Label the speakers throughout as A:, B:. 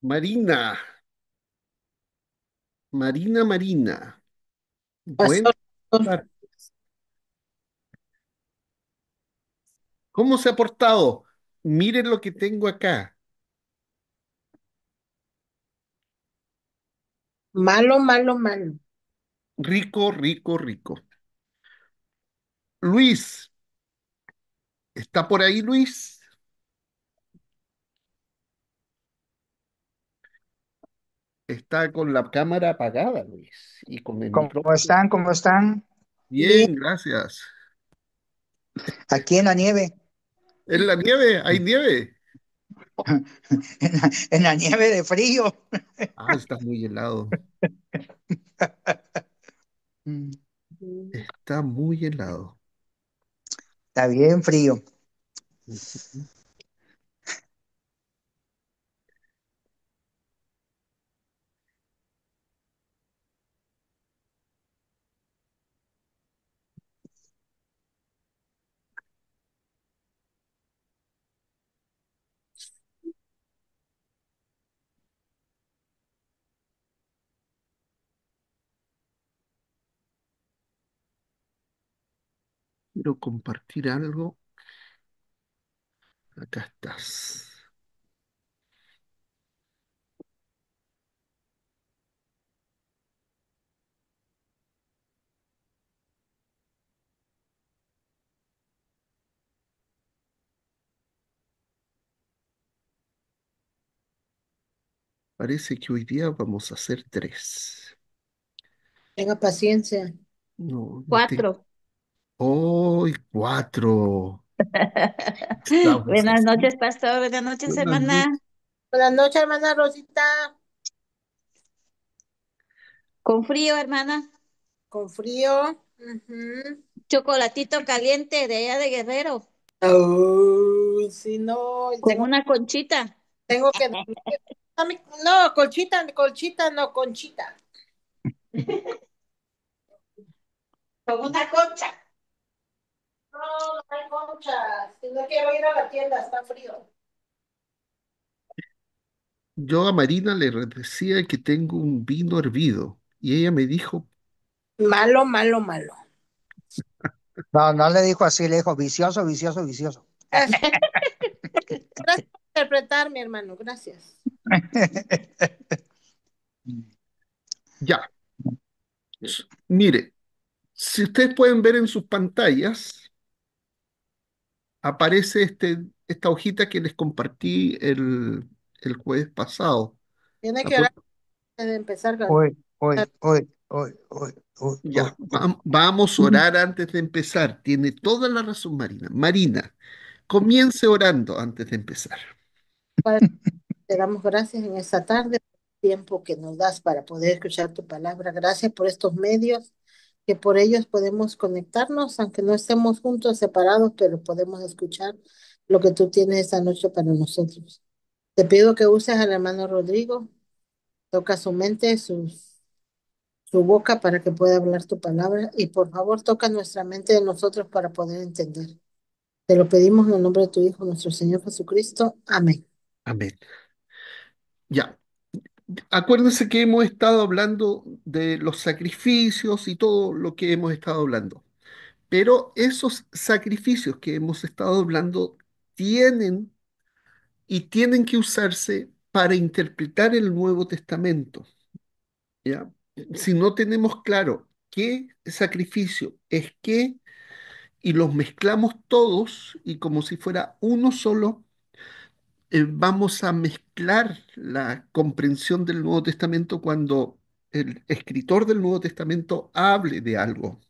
A: Marina, Marina. Buenas
B: Pastor,
A: tardes. ¿Cómo se ha portado? Miren lo que tengo acá.
B: malo, malo, malo.
A: Rico, rico, rico. Luis, ¿está por ahí, Luis? Está con la cámara apagada, Luis, y con el
C: ¿Cómo
A: micrófono.
C: están? ¿Cómo están?
B: Bien,
A: Bien, gracias.
C: Aquí en la nieve,
A: ¿En la nieve? ¿Hay nieve?
C: en la nieve de frío.
A: Ah, está muy helado.
C: Mm,
A: Está muy helado.
C: Está bien frío.
A: Quiero compartir algo. Acá estás. Parece que hoy día vamos a hacer tres.
B: tenga paciencia.
A: No, no tengo.
D: Cuatro.
A: Hoy cuatro. Estamos
D: Buenas
A: así.
D: noches, pastor. Buenas noches,
A: Buenas
D: hermana.
A: noches.
B: Buenas noches, hermana Rosita.
D: Con frío, hermana.
B: Con frío. Ujú.
D: Chocolatito caliente de allá de Guerrero.
B: Uy, sí, no,
D: Con una conchita.
B: tengo que dormir. No, colchita, colchita, no, conchita.
D: Con una concha.
B: No, no hay conchas. Si no quiero ir a la tienda, está frío.
A: Yo a Marina le decía que tengo un vino hervido y ella me dijo,
B: Malo, malo, malo.
C: No, no le dijo así, le dijo vicioso, vicioso, vicioso.
B: Gracias, gracias por interpretar, mi hermano, gracias.
A: ya, mire, si ustedes pueden ver en sus pantallas, aparece esta hojita que les compartí el jueves pasado.
B: Tiene
A: ¿Se
B: que orar
A: acuerdan?
B: antes de empezar.
C: Uy, uy, uy, uy, uy, uy, uy,
A: Ya,
C: uy.
A: vamos a orar antes de empezar. Tiene toda la razón, Marina. Marina, comience orando antes de empezar.
B: Padre, te damos gracias en esta tarde por el tiempo que nos das para poder escuchar tu palabra. Gracias por estos medios, que por ellos podemos conectarnos, aunque no estemos juntos, separados, pero podemos escuchar lo que tú tienes esta noche para nosotros. Te pido que uses al hermano Rodrigo, toca su mente, su boca para que pueda hablar tu palabra y por favor toca nuestra mente de nosotros para poder entender. Te lo pedimos en el nombre de tu Hijo, nuestro Señor Jesucristo. Amén.
A: Amén. Ya, acuérdense que hemos estado hablando de los sacrificios y todo lo que hemos estado hablando. Pero esos sacrificios que hemos estado hablando tienen y tienen que usarse para interpretar el Nuevo Testamento, ¿ya? Si no tenemos claro qué sacrificio es qué y los mezclamos todos y como si fuera uno solo, vamos a mezclar la comprensión del Nuevo Testamento cuando el escritor del Nuevo Testamento hable de algo.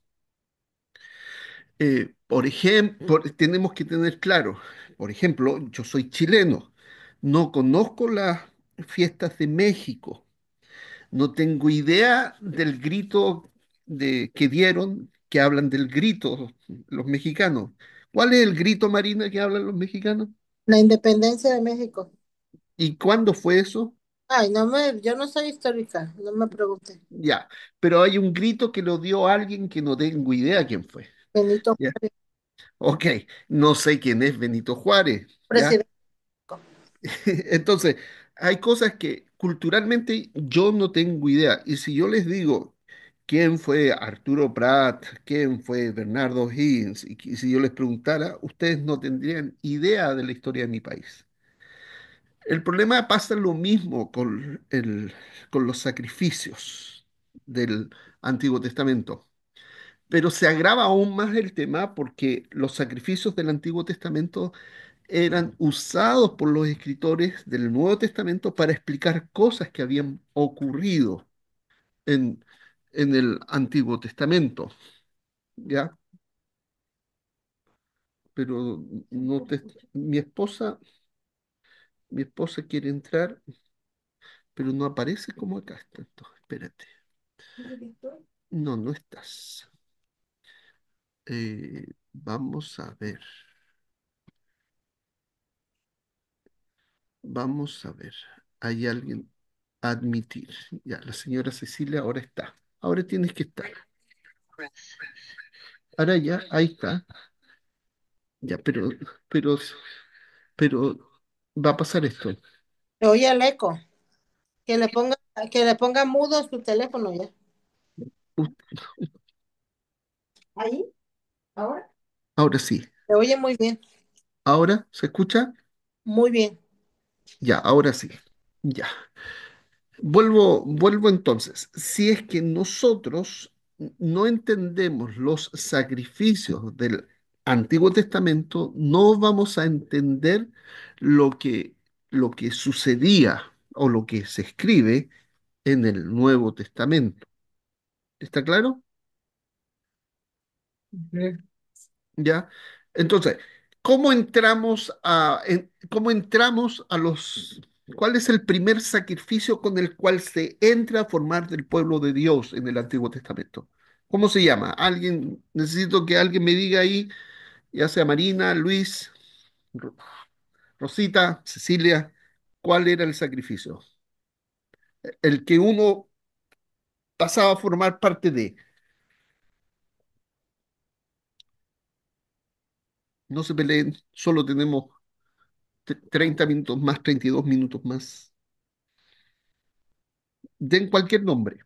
A: Por ejemplo, tenemos que tener claro, por ejemplo, yo soy chileno, no conozco las fiestas de México, no tengo idea del grito que dieron, que hablan del grito los mexicanos. ¿Cuál es el grito, Marina, que hablan los mexicanos?
B: La independencia de México.
A: ¿Y cuándo fue eso?
B: Ay, yo no soy histórica, no me pregunte.
A: Ya, pero hay un grito que lo dio alguien que no tengo idea quién fue.
B: Benito
A: ¿Ya?
B: Juárez,
A: Ok, no sé quién es Benito Juárez, ¿ya?
B: presidente.
A: Entonces, hay cosas que culturalmente yo no tengo idea. Y si yo les digo quién fue Arturo Prat, quién fue Bernardo Higgins, y si yo les preguntara, ustedes no tendrían idea de la historia de mi país. El problema pasa lo mismo con los sacrificios del Antiguo Testamento. Pero se agrava aún más el tema porque los sacrificios del Antiguo Testamento eran usados por los escritores del Nuevo Testamento para explicar cosas que habían ocurrido en, en el Antiguo Testamento, ¿ya? Pero no te, mi esposa quiere entrar, pero no aparece como acá está. Entonces, espérate. No, no estás. Vamos a ver. Vamos a ver. Hay alguien. Admitir. Ya, la señora Cecilia ahora está. Ahora tienes que estar. Ahora ya, ahí está. Ya, pero, pero va a pasar esto.
B: Se oye el eco. Que le ponga, que le ponga mudo su teléfono ya.
A: U-
B: Ahí, ahora.
A: Ahora sí.
B: Se oye muy bien,
A: ¿Ahora se escucha?
B: muy bien.
A: Ya, ahora sí. Ya. Vuelvo entonces. Si es que nosotros no entendemos los sacrificios del Antiguo Testamento, no vamos a entender lo que, lo que sucedía o lo que se escribe en el Nuevo Testamento. ¿Está claro?
B: Ujú.
A: ¿Ya? Entonces, cómo entramos a los, cuál es el primer sacrificio con el cual se entra a formar del pueblo de Dios en el Antiguo Testamento? ¿Cómo se llama? Alguien, necesito que alguien me diga ahí, ya sea Marina, Luis, Ro- Rosita, Cecilia, ¿cuál era el sacrificio? El que uno pasaba a formar parte de. No se peleen, solo tenemos 30 minutos más, 32 minutos más. Den cualquier nombre.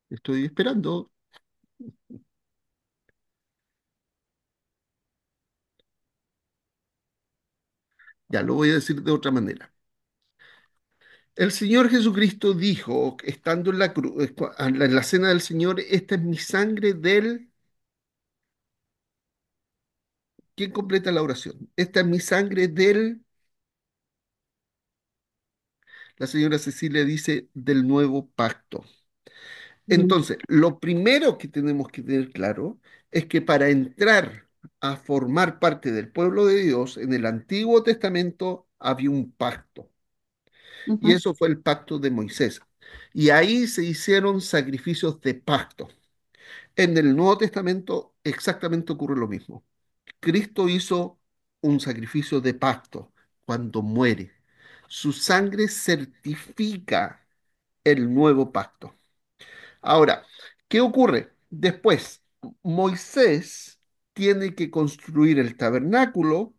A: Estoy esperando. Ya lo voy a decir de otra manera. El Señor Jesucristo dijo, estando en la cruz, en la cena del Señor, esta es mi sangre del... ¿Quién completa la oración? Esta es mi sangre del... La señora Cecilia dice del nuevo pacto.
B: Mm.
A: Entonces, lo primero que tenemos que tener claro es que para entrar a formar parte del pueblo de Dios en el Antiguo Testamento había un pacto. Y
D: Ujú,
A: eso fue el pacto de Moisés. Y ahí se hicieron sacrificios de pacto. En el Nuevo Testamento exactamente ocurre lo mismo. Cristo hizo un sacrificio de pacto cuando muere. Su sangre certifica el nuevo pacto. Ahora, ¿qué ocurre? Después, Moisés tiene que construir el tabernáculo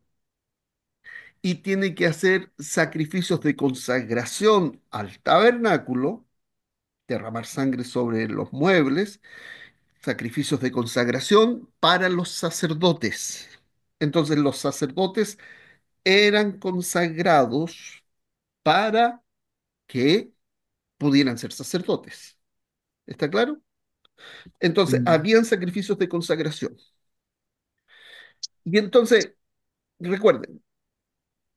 A: y tiene que hacer sacrificios de consagración al tabernáculo, derramar sangre sobre los muebles, sacrificios de consagración para los sacerdotes. Entonces los sacerdotes eran consagrados para que pudieran ser sacerdotes. ¿Está claro? Entonces,
C: Mm.
A: habían sacrificios de consagración. Y entonces, recuerden,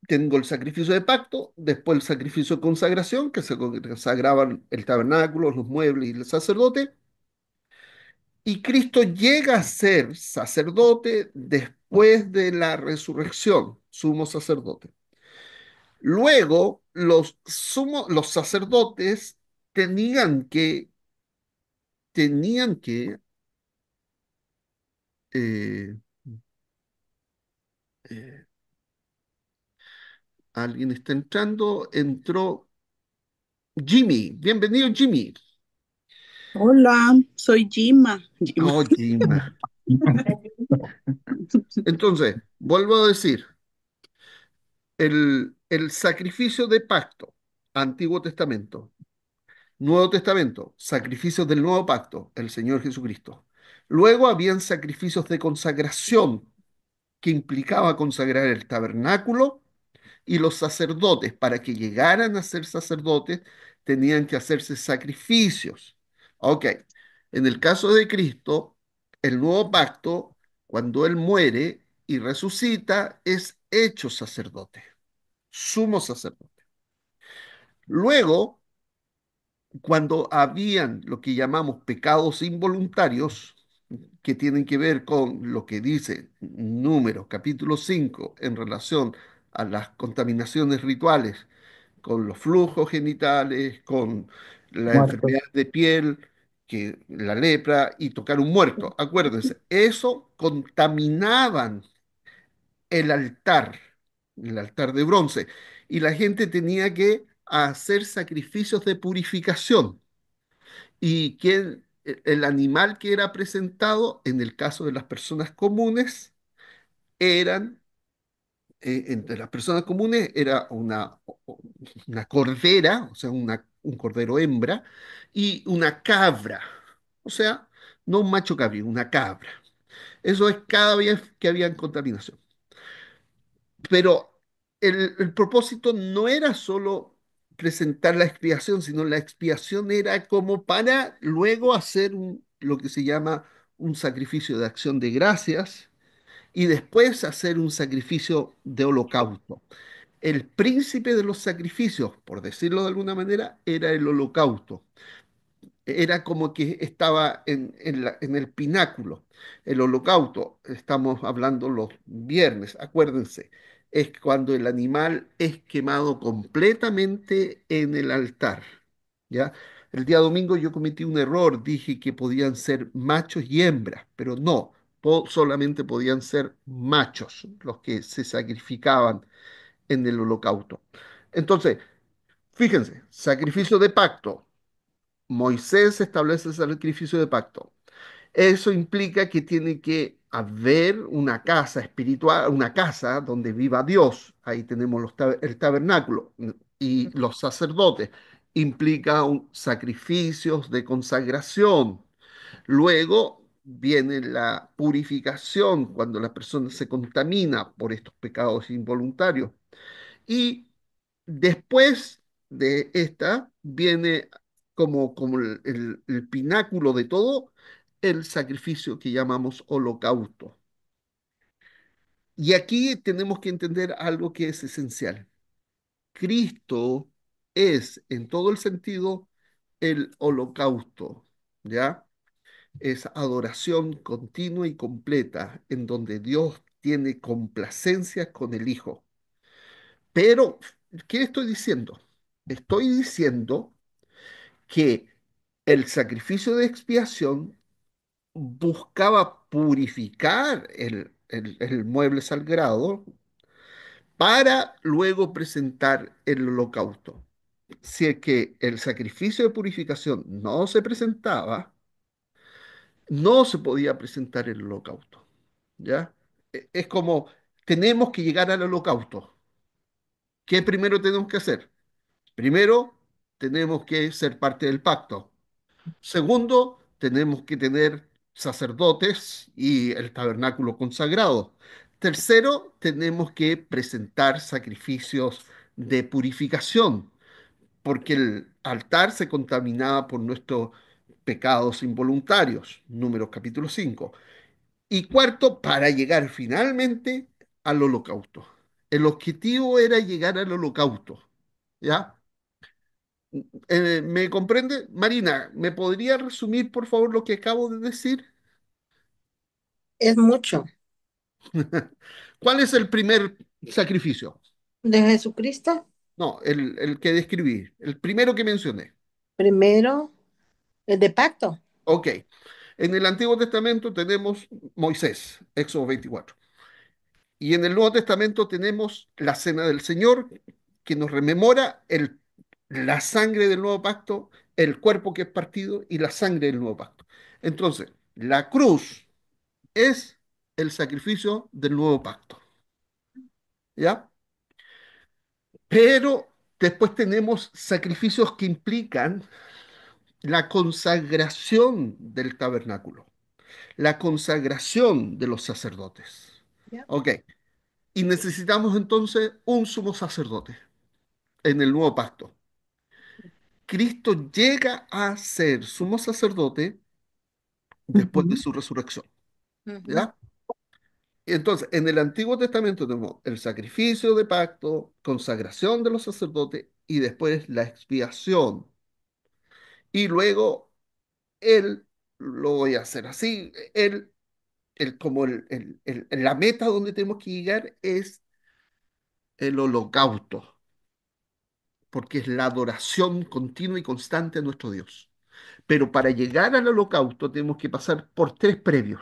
A: tengo el sacrificio de pacto, después el sacrificio de consagración, que se consagraban el tabernáculo, los muebles y el sacerdote, y Cristo llega a ser sacerdote después de la resurrección, sumo sacerdote. Luego, los sacerdotes tenían que, tenían que, eh, eh, alguien está entrando, entró Jimmy, bienvenido Jimmy.
E: Hola, soy Gima. Gima.
A: Oh, Jimmy. Entonces, vuelvo a decir, el sacrificio de pacto, Antiguo Testamento, Nuevo Testamento, sacrificios del Nuevo Pacto, el Señor Jesucristo. Luego habían sacrificios de consagración, que implicaba consagrar el tabernáculo y los sacerdotes. Para que llegaran a ser sacerdotes, tenían que hacerse sacrificios. Ok, en el caso de Cristo, el nuevo pacto, cuando Él muere y resucita, es hecho sacerdote, sumo sacerdote. Luego, cuando habían lo que llamamos pecados involuntarios, que tienen que ver con lo que dice Números capítulo 5 en relación a las contaminaciones rituales, con los flujos genitales, con la
C: Muerto.
A: enfermedad de piel, que la lepra y tocar un muerto. Acuérdense, eso contaminaban el altar, el altar de bronce, y la gente tenía que hacer sacrificios de purificación. Y que el animal que era presentado, en el caso de las personas comunes, eran, entre las personas comunes, era una cordera, o sea, un cordero hembra, y una cabra, o sea, no un macho cabrío, una cabra. Eso es cada vez que había contaminación. Pero el propósito no era solo presentar la expiación, sino la expiación era como para luego hacer lo que se llama un sacrificio de acción de gracias y después hacer un sacrificio de holocausto. El príncipe de los sacrificios, por decirlo de alguna manera, era el holocausto. Era como que estaba en el pináculo. El holocausto, estamos hablando los viernes, acuérdense, es cuando el animal es quemado completamente en el altar, ¿ya? El día domingo yo cometí un error, dije que podían ser machos y hembras, pero no, solamente podían ser machos los que se sacrificaban en el holocausto. Entonces, fíjense, sacrificio de pacto. Moisés establece el sacrificio de pacto. Eso implica que tiene que haber una casa espiritual, una casa donde viva Dios. Ahí tenemos el tabernáculo y los sacerdotes. Implica sacrificios de consagración. Luego viene la purificación, cuando la persona se contamina por estos pecados involuntarios. Y después de esta viene como el pináculo de todo, el sacrificio que llamamos holocausto. Y aquí tenemos que entender algo que es esencial. Cristo es en todo el sentido el holocausto, ¿ya? Es adoración continua y completa en donde Dios tiene complacencia con el Hijo. Pero, ¿qué estoy diciendo? Estoy diciendo que el sacrificio de expiación buscaba purificar el mueble sagrado para luego presentar el holocausto. Si es que el sacrificio de purificación no se presentaba, no se podía presentar el holocausto. ¿Ya? Es como, tenemos que llegar al holocausto. ¿Qué primero tenemos que hacer? Primero, tenemos que ser parte del pacto. Segundo, tenemos que tener sacerdotes y el tabernáculo consagrado. Tercero, tenemos que presentar sacrificios de purificación, porque el altar se contaminaba por nuestros pecados involuntarios, Números capítulo 5. Y cuarto, para llegar finalmente al holocausto. El objetivo era llegar al holocausto, ¿ya? ¿Me comprende? Marina, ¿me podría resumir, por favor, lo que acabo de decir?
B: Es mucho.
A: ¿Cuál es el primer sacrificio?
B: De Jesucristo,
A: No, el que describí, el primero que mencioné.
B: primero, el de pacto.
A: Ok. En el Antiguo Testamento tenemos Moisés, Éxodo 24. Y en el Nuevo Testamento tenemos la Cena del Señor, que nos rememora la sangre del nuevo pacto, el cuerpo que es partido y la sangre del nuevo pacto. Entonces, la cruz es el sacrificio del nuevo pacto, ¿ya? Pero después tenemos sacrificios que implican la consagración del tabernáculo, la consagración de los sacerdotes.
B: Ya.
A: Ok, y necesitamos entonces un sumo sacerdote en el nuevo pacto. Cristo llega a ser sumo sacerdote después de
C: Ujú.
A: su resurrección,
B: Ujú,
A: ¿ya? Entonces, en el Antiguo Testamento tenemos el sacrificio de pacto, consagración de los sacerdotes y después la expiación. Y luego él, lo voy a hacer así, como la meta donde tenemos que llegar es el holocausto, porque es la adoración continua y constante a nuestro Dios. Pero para llegar al holocausto tenemos que pasar por tres previos.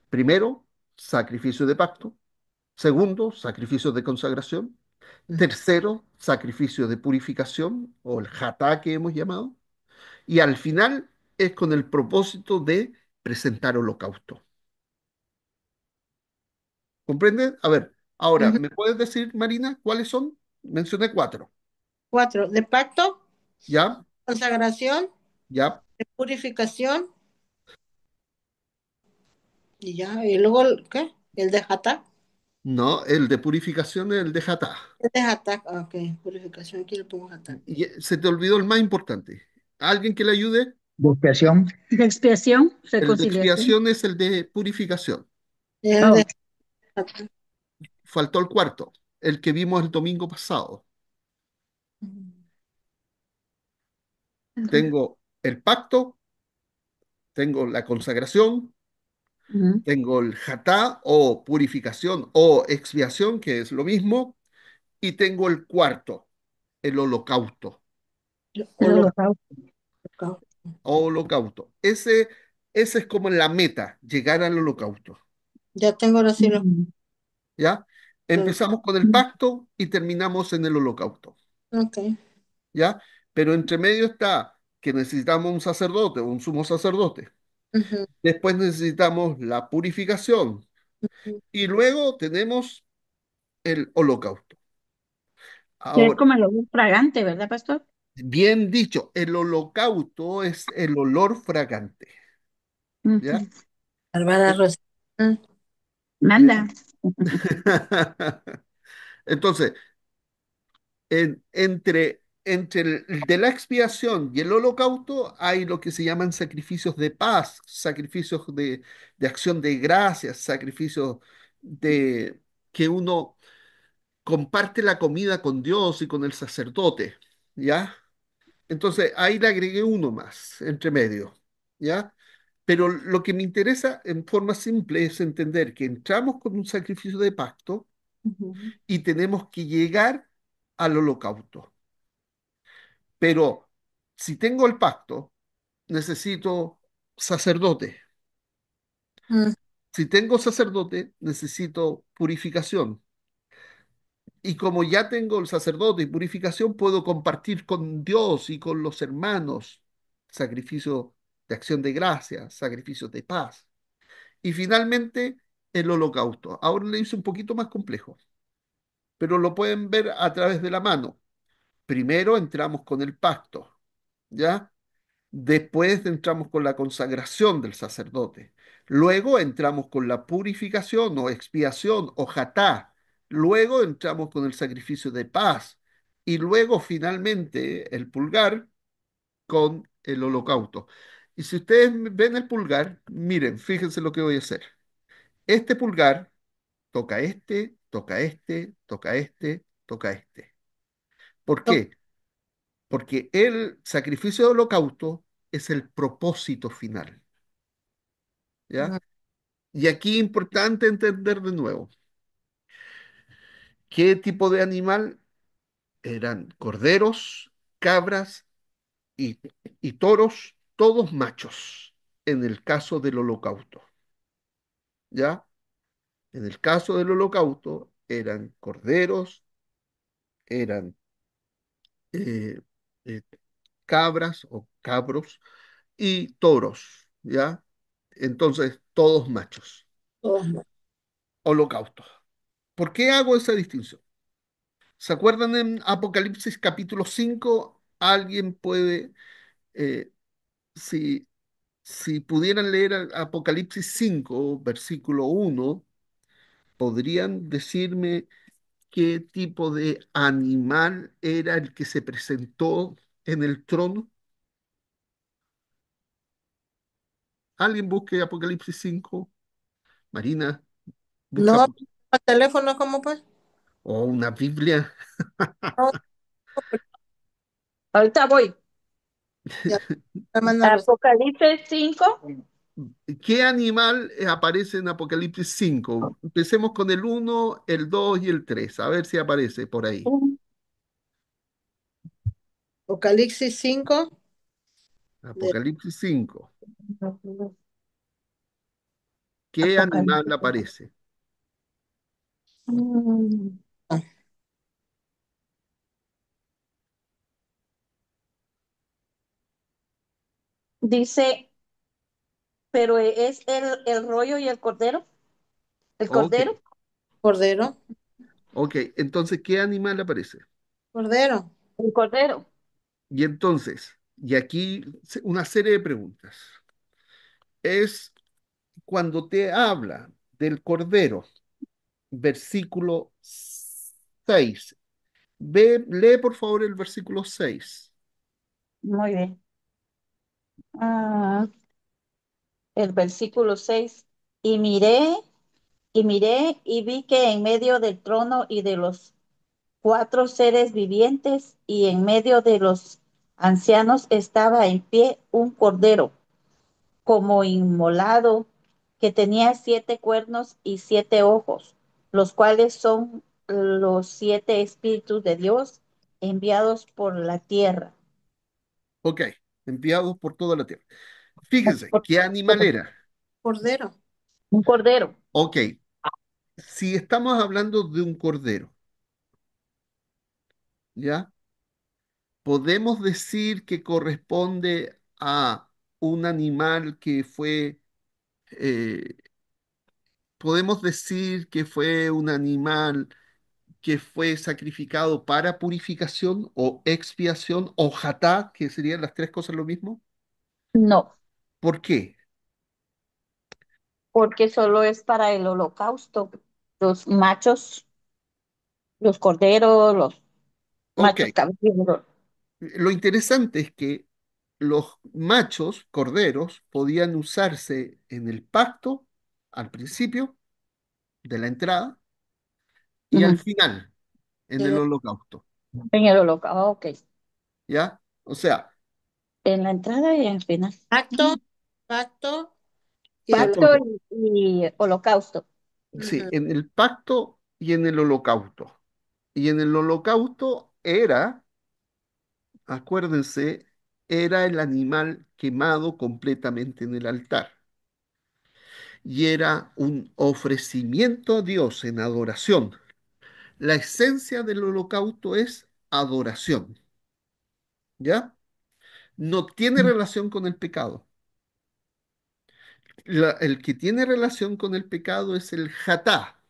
A: Primero, sacrificio de pacto. Segundo, sacrificio de consagración.
B: ujú.
A: Tercero, sacrificio de purificación o el jatá que hemos llamado. Y al final es con el propósito de presentar holocausto. ¿Comprenden? A ver, ahora,
B: Ujú.
A: ¿me puedes decir, Marina, cuáles son? Mencioné cuatro.
B: Cuatro, de pacto,
A: ¿Ya?
B: consagración,
A: ¿Ya?
B: de purificación, y ya, y luego, ¿qué? El de Jatá.
A: No, el de purificación es el de jatá.
B: El de Jatá, ok, purificación, aquí le pongo Jatá.
A: Y se te olvidó el más importante. ¿Alguien que le ayude?
C: De expiación.
D: De expiación,
A: El de
D: reconciliación.
A: expiación es el de purificación.
B: El
D: Oh,
B: de Jatá.
A: Faltó el cuarto, el que vimos el domingo pasado. Tengo el pacto, tengo la consagración,
D: ujú.
A: tengo el jatá o purificación o expiación, que es lo mismo, y tengo el cuarto, el holocausto
D: El
B: Holo-
D: holocausto.
B: holocausto.
A: o holocausto. Ese es como la meta, llegar al holocausto.
B: Ya tengo ahora sí
D: Ujú.
A: ¿Ya?
B: los-
A: Empezamos con el pacto y terminamos en el holocausto.
B: ok.
A: ¿Ya? Pero entre medio está que necesitamos un sacerdote, un sumo sacerdote.
B: Ujú,
A: Después necesitamos la purificación
B: ujú.
A: y luego tenemos el holocausto.
D: Que es
A: Ahora,
D: como el olor fragante, ¿verdad, pastor?
A: bien dicho, el holocausto es el olor fragante,
D: Ujú.
A: ¿ya?
B: Bárbara Rosa.
A: Eh,
D: Manda.
A: Entonces, entre el de la expiación y el holocausto hay lo que se llaman sacrificios de paz, sacrificios de acción de gracias, sacrificios de que uno comparte la comida con Dios y con el sacerdote, ¿ya? Entonces ahí le agregué uno más, entre medio, ¿ya? Pero lo que me interesa en forma simple es entender que entramos con un sacrificio de pacto
D: Ujú.
A: y tenemos que llegar al holocausto. Pero si tengo el pacto, necesito sacerdote.
B: Mm,
A: Si tengo sacerdote, necesito purificación. Y como ya tengo el sacerdote y purificación, puedo compartir con Dios y con los hermanos sacrificios de acción de gracia, sacrificios de paz. Y finalmente, el holocausto. Ahora le hice un poquito más complejo, pero lo pueden ver a través de la mano. Primero entramos con el pacto, ¿ya? Después entramos con la consagración del sacerdote. Luego entramos con la purificación o expiación o jatá. Luego entramos con el sacrificio de paz. Y luego finalmente el pulgar con el holocausto. Y si ustedes ven el pulgar, miren, fíjense lo que voy a hacer. Este pulgar toca este, toca este, toca este, toca este. ¿Por
B: ok.
A: qué? Porque el sacrificio de holocausto es el propósito final. ¿Ya?
B: Mm,
A: Y aquí es importante entender de nuevo qué tipo de animal eran corderos, cabras y, y toros, todos machos, en el caso del holocausto. ¿Ya? En el caso del holocausto eran corderos, eran eh, eh, cabras o cabros y toros. ¿Ya? Entonces, todos machos.
B: Oh, no.
A: Holocaustos. ¿Por qué hago esa distinción? ¿Se acuerdan en Apocalipsis capítulo 5? Alguien puede, eh, si, si pudieran leer Apocalipsis 5 versículo 1, ¿podrían decirme qué tipo de animal era el que se presentó en el trono? Alguien busque Apocalipsis 5. Marina, busca,
B: No, ¿el teléfono cómo pues?
A: o una Biblia.
B: No,
D: Ahorita voy.
B: ya, hermana Rosa.
D: Apocalipsis 5.
A: ¿Qué animal aparece en Apocalipsis 5? Empecemos con el uno, el 2 y el 3. A ver si aparece por ahí.
B: Apocalipsis 5 de
A: Apocalipsis 5. ¿Qué animal
D: Apocalipsis.
A: aparece?
D: Mm,
B: ah,
D: Dice, pero es el rollo y el cordero. ¿El
A: Ok,
D: cordero?
B: Cordero,
A: ok. Entonces, ¿qué animal aparece?
B: Cordero,
D: El cordero.
A: Y entonces, y aquí una serie de preguntas. Es cuando te habla del cordero, versículo 6. Lee por favor el versículo 6.
D: Muy bien. Ah, el versículo 6. Y y vi que en medio del trono y de los cuatro seres vivientes y en medio de los ancianos estaba en pie un cordero como inmolado que tenía siete cuernos y siete ojos, los cuales son los siete espíritus de Dios enviados por la tierra.
A: Ok, enviados por toda la tierra. Fíjense, ¿qué animal era?
B: Cordero.
D: Un cordero.
A: Ok, si estamos hablando de un cordero, ¿ya? Podemos decir que corresponde a un animal que fue, eh, podemos decir que fue un animal que fue sacrificado para purificación o expiación o jatá, que serían las tres cosas lo mismo.
D: No,
A: ¿Por qué?
D: porque solo es para el holocausto. Los machos, los corderos, los
A: Ok,
D: machos cabríos.
A: lo interesante es que los machos corderos podían usarse en el pacto al principio de la entrada y al
D: Ujú.
A: final en el
B: El
A: holocausto,
D: En el holocausto, ok.
A: ¿ya? O sea,
D: En la entrada y en el final.
B: pacto, pacto y
D: Pacto
A: entonces,
B: holocausto.
D: y holocausto.
A: sí,
B: Ujú.
A: en el pacto y en el holocausto. Y en el holocausto era, acuérdense, era el animal quemado completamente en el altar. Y era un ofrecimiento a Dios en adoración. La esencia del holocausto es adoración, ¿ya? No tiene relación con el pecado. El que tiene relación con el pecado es el jatá,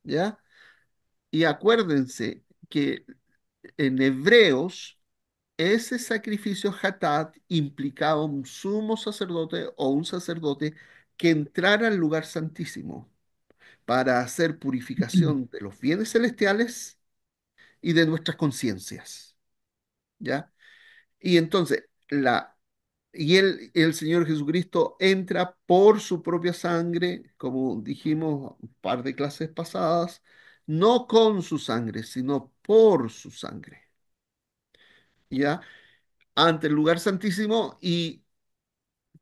A: ¿ya? Y acuérdense que en Hebreos ese sacrificio hatat implicaba un sumo sacerdote o un sacerdote que entrara al lugar santísimo para hacer purificación de los bienes celestiales y de nuestras conciencias, ¿ya? Y entonces, el Señor Jesucristo entra por su propia sangre, como dijimos un par de clases pasadas, no con su sangre, sino por su sangre, ¿ya? Ante el lugar santísimo y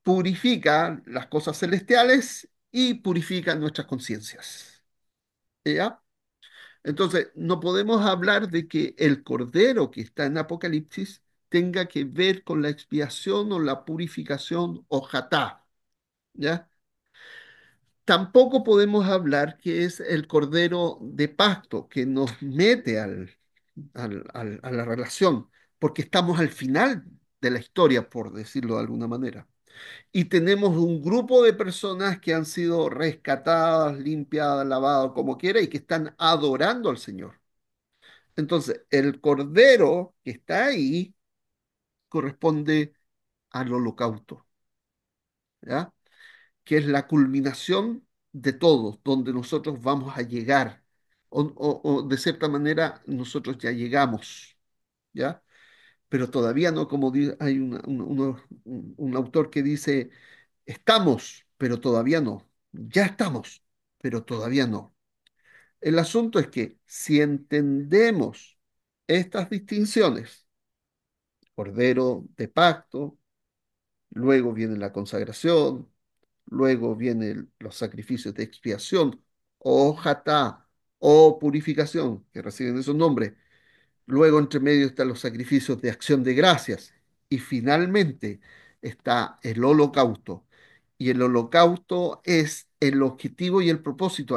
A: purifica las cosas celestiales y purifica nuestras conciencias, ¿ya? Entonces, no podemos hablar de que el cordero que está en Apocalipsis tenga que ver con la expiación o la purificación o jatá, ¿ya? Tampoco podemos hablar que es el cordero de pacto que nos mete a la relación, porque estamos al final de la historia, por decirlo de alguna manera. Y tenemos un grupo de personas que han sido rescatadas, limpiadas, lavadas, como quiera, y que están adorando al Señor. Entonces, el cordero que está ahí corresponde al holocausto, ¿ya? Que es la culminación de todo, donde nosotros vamos a llegar, o de cierta manera nosotros ya llegamos, ¿ya? Pero todavía no, como hay un autor que dice, estamos, pero todavía no, ya estamos, pero todavía no. El asunto es que si entendemos estas distinciones, cordero de pacto, luego viene la consagración, luego vienen los sacrificios de expiación, o jatá, o purificación, que reciben esos nombres. Luego entre medio están los sacrificios de acción de gracias. Y finalmente está el holocausto. Y el holocausto es el objetivo y el propósito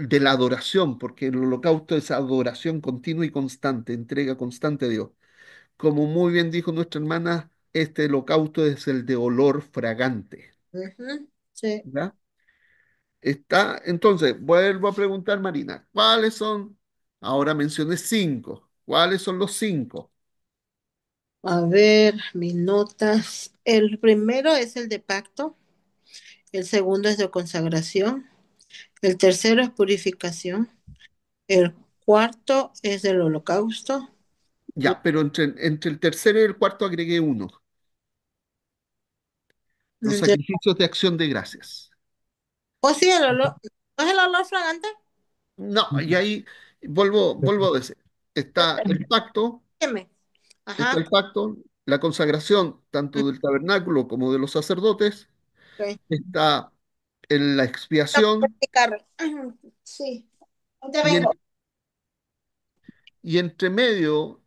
A: de la adoración, porque el holocausto es adoración continua y constante, entrega constante a Dios. Como muy bien dijo nuestra hermana, este holocausto es el de olor fragante.
B: Ujú, sí.
A: ¿Ya? Está, entonces, vuelvo a preguntar, Marina, ¿cuáles son? Ahora mencioné cinco. ¿Cuáles son los cinco?
B: A ver, mis notas. El primero es el de pacto, el segundo es de consagración, el tercero es purificación, el cuarto es del holocausto.
A: Ya, pero entre el tercero y el cuarto agregué uno, los
B: de-
A: sacrificios de acción de gracias.
B: ¿O sí, el olor? ¿No es el olor fragante?
A: No, y ahí vuelvo a decir, está el pacto,
B: Dime.
A: está
B: Ajá,
A: el pacto, la consagración tanto del tabernáculo como de los sacerdotes,
B: ok.
A: está en la
B: Voy a
A: expiación
B: practicar. Sí, te
A: y,
B: vengo.
A: y entre medio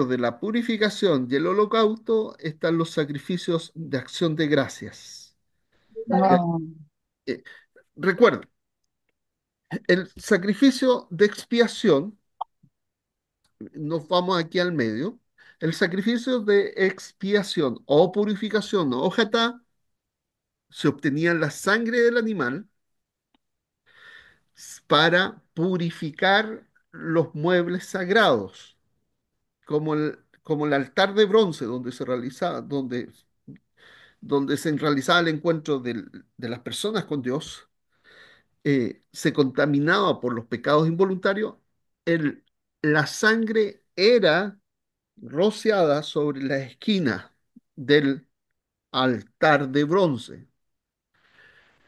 A: de la purificación y el holocausto están los sacrificios de acción de gracias. ¿Ya?
D: No,
A: Eh, Recuerda, el sacrificio de expiación, nos vamos aquí al medio, el sacrificio de expiación o purificación o jatá, se obtenía la sangre del animal para purificar los muebles sagrados, como el altar de bronce donde se realizaba el encuentro de las personas con Dios, se contaminaba por los pecados involuntarios, el- la sangre era rociada sobre la esquina del altar de bronce.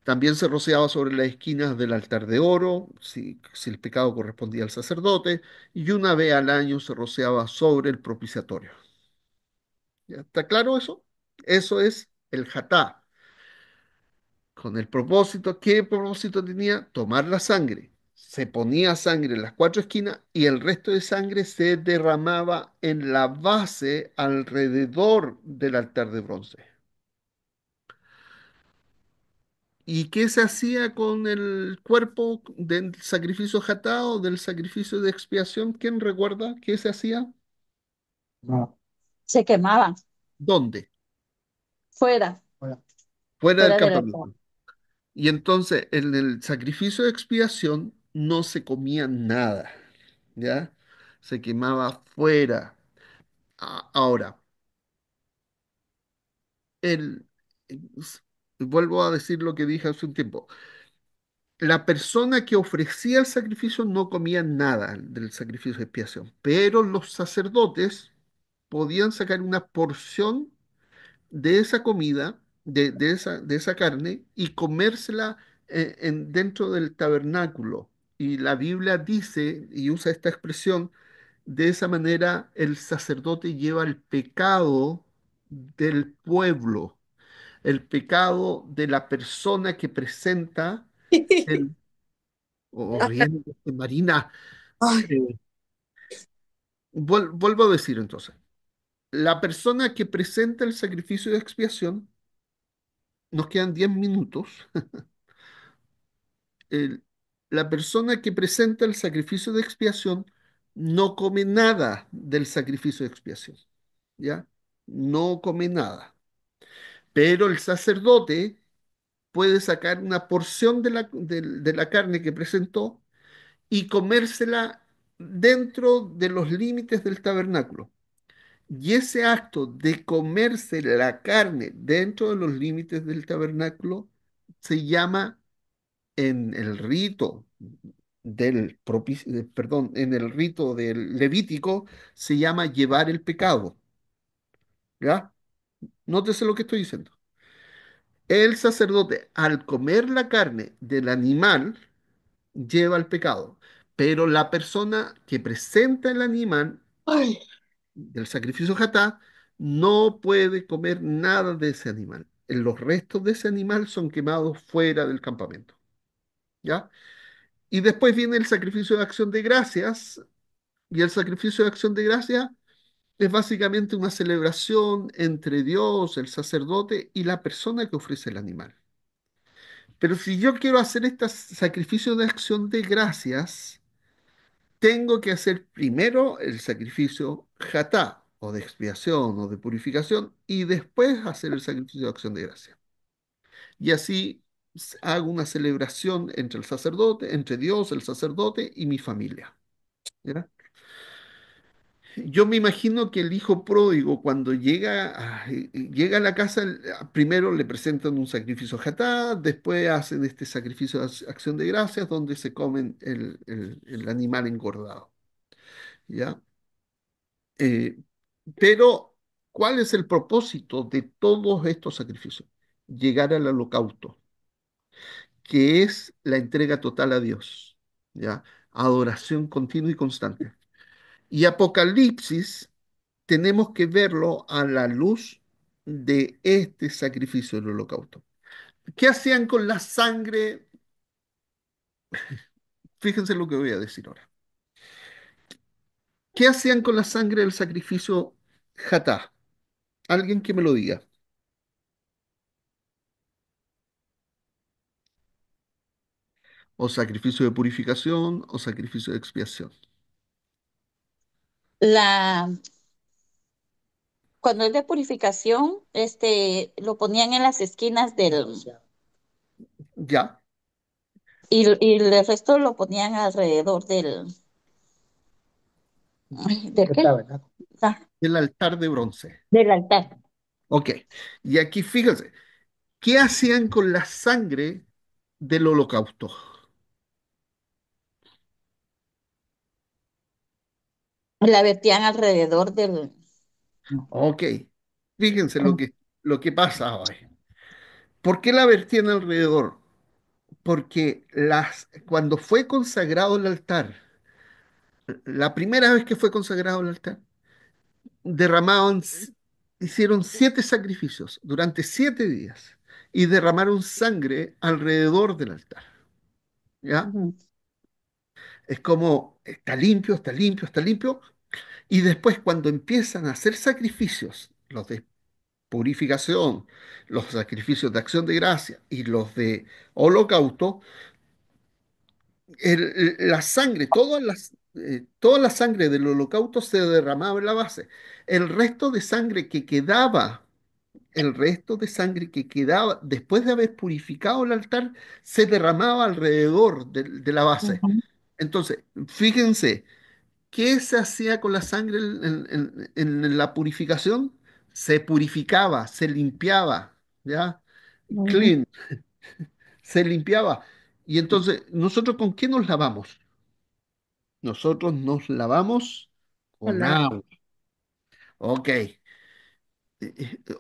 A: También se rociaba sobre las esquinas del altar de oro, si el pecado correspondía al sacerdote, y una vez al año se rociaba sobre el propiciatorio. ¿Ya está claro eso? Eso es el jatá. Con el propósito, ¿qué propósito tenía? Tomar la sangre. Se ponía sangre en las cuatro esquinas y el resto de sangre se derramaba en la base alrededor del altar de bronce. ¿Y qué se hacía con el cuerpo del sacrificio jatá o del sacrificio de expiación? ¿Quién recuerda qué se hacía?
C: No,
D: se quemaban
A: ¿Dónde?
D: fuera,
C: bueno,
A: Fuera del
D: fuera del altar.
A: campamento. Y entonces en el sacrificio de expiación no se comía nada, ¿ya? Se quemaba fuera. Ahora, el, s- vuelvo a decir lo que dije hace un tiempo. La persona que ofrecía el sacrificio no comía nada del sacrificio de expiación, pero los sacerdotes podían sacar una porción de esa comida, de esa carne, y comérsela dentro del tabernáculo. Y la Biblia dice y usa esta expresión, de esa manera el sacerdote lleva el pecado del pueblo, el pecado de la persona que presenta el... Oh, riéndose, Marina.
B: Ay,
A: eh, Vuelvo a decir entonces, la persona que presenta el sacrificio de expiación, nos quedan 10 minutos. el- la persona que presenta el sacrificio de expiación no come nada del sacrificio de expiación, ¿ya? no come nada. Pero el sacerdote puede sacar una porción de la carne que presentó y comérsela dentro de los límites del tabernáculo. Y ese acto de comerse la carne dentro de los límites del tabernáculo se llama en el rito perdón, en el rito del Levítico se llama llevar el pecado, ¿ya? Nótese lo que estoy diciendo. El sacerdote, al comer la carne del animal, lleva el pecado, pero la persona que presenta el animal
B: Ay,
A: del sacrificio jatá no puede comer nada de ese animal. Los restos de ese animal son quemados fuera del campamento, ¿ya? Y después viene el sacrificio de acción de gracias, y el sacrificio de acción de gracias es básicamente una celebración entre Dios, el sacerdote y la persona que ofrece el animal. Pero si yo quiero hacer este sacrificio de acción de gracias, tengo que hacer primero el sacrificio jatá, o de expiación, o de purificación, y después hacer el sacrificio de acción de gracia. Y así hago una celebración entre el sacerdote, entre Dios, el sacerdote y mi familia. ¿Ya? Yo me imagino que el hijo pródigo, cuando llega a la casa, primero le presentan un sacrificio jatá, después hacen este sacrificio de acción de gracias, donde se comen el animal engordado. ¿Ya? Eh, pero, ¿cuál es el propósito de todos estos sacrificios? Llegar al holocausto, que es la entrega total a Dios, ¿ya? Adoración continua y constante. Y Apocalipsis tenemos que verlo a la luz de este sacrificio del holocausto. ¿Qué hacían con la sangre? Fíjense lo que voy a decir ahora. ¿Qué hacían con la sangre del sacrificio Jatá? Alguien que me lo diga. O sacrificio de purificación o sacrificio de expiación.
D: La, cuando es de purificación, lo ponían en las esquinas
A: Ya,
D: y el resto lo ponían alrededor ¿del qué? Ah,
A: el altar de bronce.
D: del altar.
A: Ok, y aquí fíjense, ¿qué hacían con la sangre del holocausto?
D: La vertían alrededor
A: Ok, fíjense lo que pasa hoy. ¿Por qué la vertían alrededor? Porque cuando fue consagrado el altar, la primera vez que fue consagrado el altar, derramaban, hicieron 7 sacrificios durante 7 días y derramaron sangre alrededor del altar. ¿Ya?
D: Ujú,
A: Es como está limpio, está limpio, está limpio. Y después cuando empiezan a hacer sacrificios, los de purificación, los sacrificios de acción de gracia y los de holocausto, la sangre, toda la sangre del holocausto se derramaba en la base. El resto de sangre que quedaba, el resto de sangre que quedaba después de haber purificado el altar, se derramaba alrededor de la base.
D: ujú,
A: Entonces, fíjense, ¿qué se hacía con la sangre en la purificación? Se purificaba, se limpiaba, ¿ya?
D: ujú.
A: Clean, se limpiaba. Y entonces, ¿nosotros con qué nos lavamos? Nosotros nos lavamos con
B: hola.
A: agua. Ok.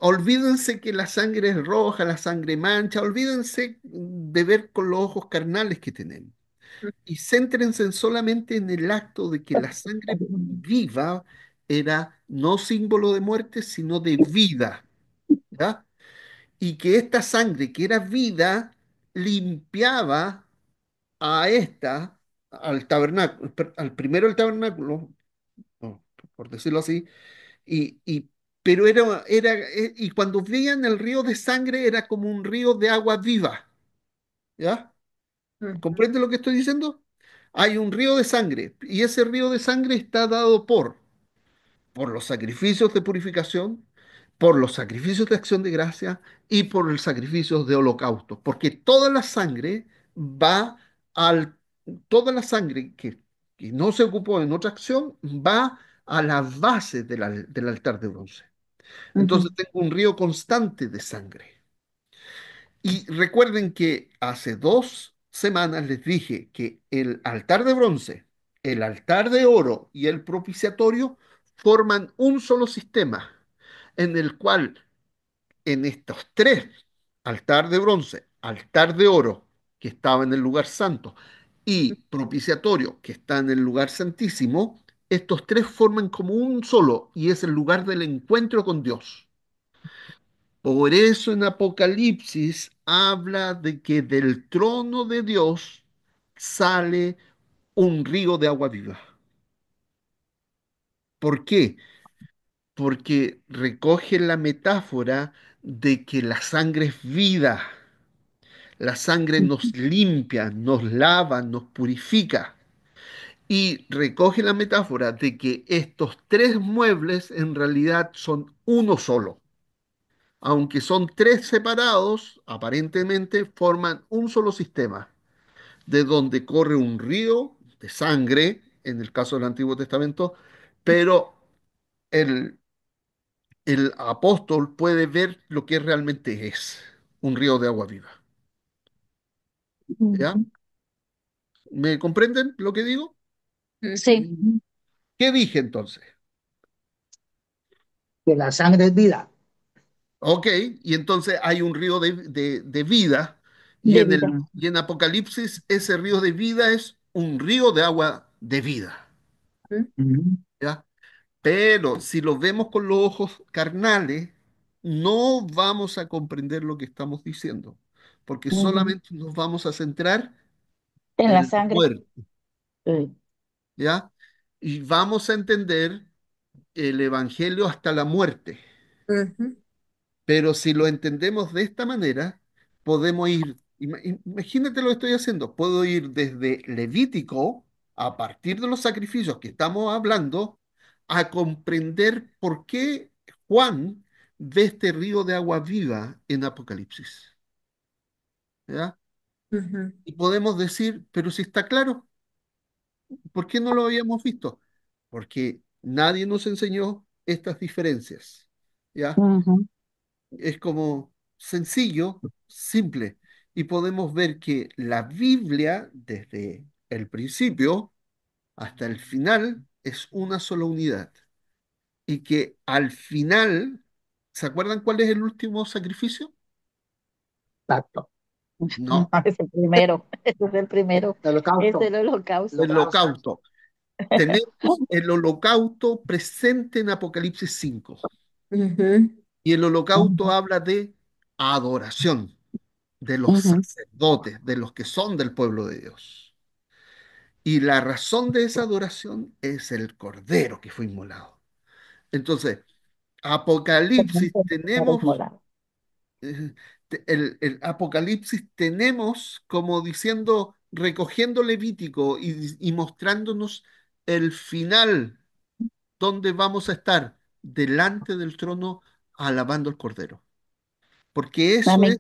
A: Olvídense que la sangre es roja, la sangre mancha, olvídense de ver con los ojos carnales que tenemos. Y céntrense solamente en el acto de que la sangre viva era no símbolo de muerte, sino de vida, ¿ya? Y que esta sangre, que era vida, limpiaba a esta, al tabernáculo, al primero el tabernáculo, no, por decirlo así, y, pero y cuando veían el río de sangre era como un río de agua viva, ¿ya?
B: Ujú.
A: ¿Comprende lo que estoy diciendo? Hay un río de sangre y ese río de sangre está dado por los sacrificios de purificación por los sacrificios de acción de gracia y por el sacrificio de holocausto, porque va al, toda la sangre que no se ocupó en otra acción va a la base del altar de bronce. Entonces
D: Ujú,
A: tengo un río constante de sangre. Y recuerden que hace 2 semanas les dije que el altar de bronce, el altar de oro y el propiciatorio forman un solo sistema en el cual en estos tres, altar de bronce, altar de oro, que estaba en el lugar santo, y propiciatorio, que está en el lugar santísimo, estos tres forman como un solo y es el lugar del encuentro con Dios. Por eso en Apocalipsis habla de que del trono de Dios sale un río de agua viva. ¿Por qué? Porque recoge la metáfora de que la sangre es vida. La sangre nos limpia, nos lava, nos purifica. Y recoge la metáfora de que estos tres muebles en realidad son uno solo. Aunque son tres separados, aparentemente forman un solo sistema, de donde corre un río de sangre, en el caso del Antiguo Testamento, pero el, el apóstol puede ver lo que realmente es un río de agua viva. ¿Ya?
D: ujú.
A: ¿Me comprenden lo que digo?
D: Sí,
B: Ujú.
A: ¿Qué dije entonces?
C: Que la sangre es vida.
A: Ok, y entonces hay un río de vida, y
D: de
A: en
D: vida.
A: y en Apocalipsis ese río de vida es un río de agua de vida,
C: Ujú.
A: ¿ya? Pero si lo vemos con los ojos carnales, no vamos a comprender lo que estamos diciendo, porque
D: Ujú.
A: solamente nos vamos a centrar
D: En
A: en
D: la
A: la
D: sangre.
A: muerte,
D: Sí.
A: ¿ya? Y vamos a entender el Evangelio hasta la muerte.
B: Ujú.
A: Pero si lo entendemos de esta manera, podemos ir, imagínate lo que estoy haciendo, puedo ir desde Levítico, a partir de los sacrificios que estamos hablando, a comprender por qué Juan ve este río de agua viva en Apocalipsis. ¿Ya?
B: Ujú.
A: Y podemos decir, pero si está claro, ¿por qué no lo habíamos visto? Porque nadie nos enseñó estas diferencias. ¿Ya?
D: Ujú,
A: Es como sencillo, simple, y podemos ver que la Biblia, desde el principio hasta el final, es una sola unidad. Y que al final, ¿se acuerdan cuál es el último sacrificio?
C: Exacto.
A: No,
D: es el primero, ese es el primero,
C: El
D: es
C: holocausto.
D: el
C: El
A: el
D: holocausto.
C: holocausto.
A: holocausto. Tenemos el holocausto presente en Apocalipsis 5.
B: Ujú.
A: Y el holocausto
D: Ujú,
A: habla de adoración de los
D: ujú,
A: sacerdotes, de los que son del pueblo de Dios. Y la razón de esa adoración es el cordero que fue inmolado. Entonces, Apocalipsis tenemos, eh, el Apocalipsis tenemos como diciendo, recogiendo Levítico y mostrándonos el final, donde vamos a estar delante del trono alabando al cordero. Porque
D: Amén.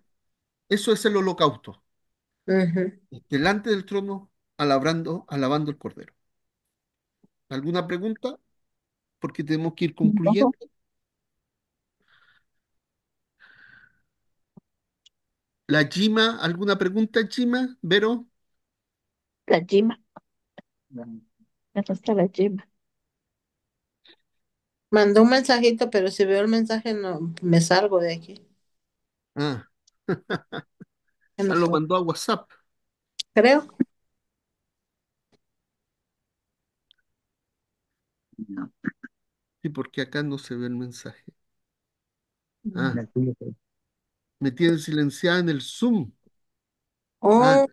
A: eso es el holocausto,
B: Ujú.
A: delante del trono alabando al cordero. ¿Alguna pregunta? Porque tenemos que ir concluyendo.
D: No,
A: La Gima, ¿alguna pregunta, Gima? ¿Vero?
D: la yema, me gusta la yema.
B: Mandó un mensajito, pero si veo el mensaje no me salgo de aquí.
A: Ah,
B: Ya no
A: lo
B: puedo.
A: mandó a WhatsApp.
B: Creo.
C: No,
A: Sí, porque acá no se ve el mensaje. Ah,
C: me equivoqué.
A: me tiene silenciada en el Zoom. Ah,
B: Oh,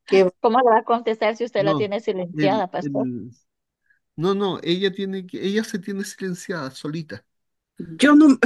B: qué
D: ¿Cómo le va a contestar si usted la
A: no.
D: tiene
A: El,
D: silenciada, pastor?
A: el, no, ella se tiene silenciada solita.
B: yo no.